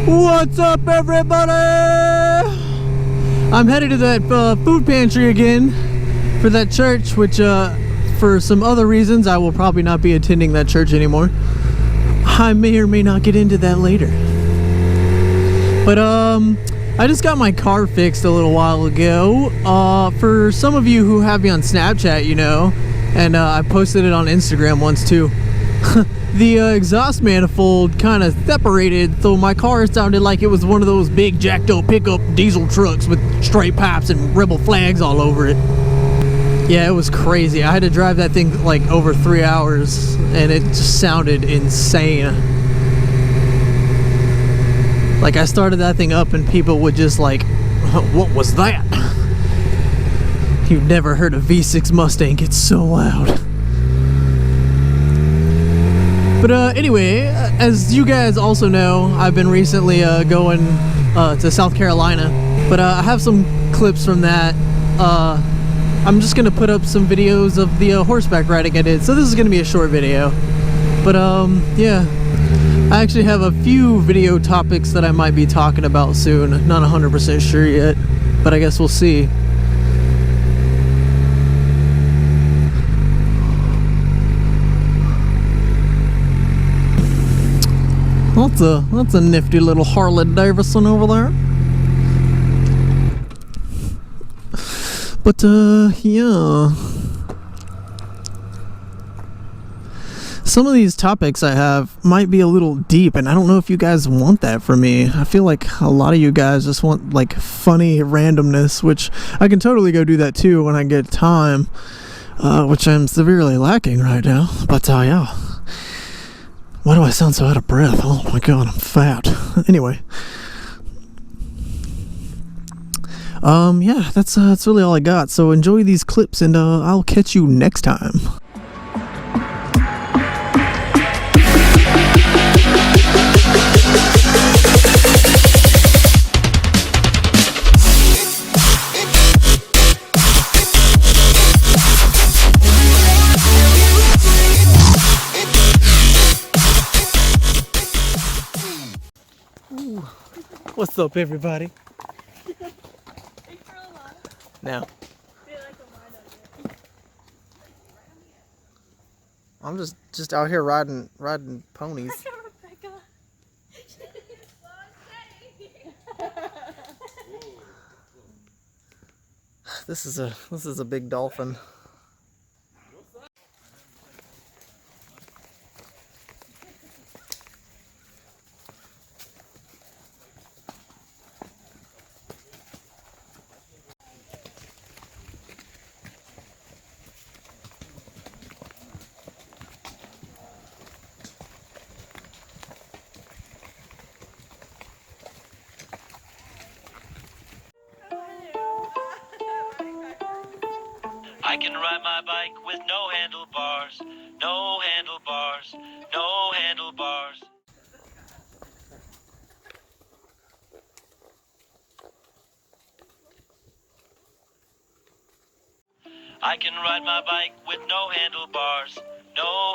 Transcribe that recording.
What's up, everybody? I'm headed to that food pantry again for that church, which for some other reasons I will probably not be attending that church anymore. I may or may not get into that later. But I just got my car fixed a little while ago. For some of you who have me on Snapchat, you know, and I posted it on Instagram once too. The exhaust manifold kind of separated, so my car sounded like it was one of those big jacked up pickup diesel trucks with straight pipes and rebel flags all over it. Yeah, it was crazy. I had to drive that thing like over 3 hours, and it just sounded insane. Like, I started that thing up and people would just like, what was that? You've never heard a V6 Mustang get so loud. But anyway, as you guys also know, I've been recently going to South Carolina. But I have some clips from that. I'm just going to put up some videos of the horseback riding I did. So this is going to be a short video. But yeah, I actually have a few video topics that I might be talking about soon. Not 100% sure yet, but I guess we'll see. That's a nifty little Harley Davidson over there. But yeah, some of these topics I have might be a little deep, and I don't know if you guys want that from me. I feel like a lot of you guys just want like funny randomness, which I can totally go do that too when I get time, which I'm severely lacking right now. But yeah. Why do I sound so out of breath? Oh my god, I'm fat. Anyway. Yeah, that's really all I got. So enjoy these clips, and I'll catch you next time. What's up, everybody? Now, I'm just out here riding ponies. This is a big dolphin. I can ride my bike with no handlebars, no handlebars, no handlebars. I can ride my bike with no handlebars, no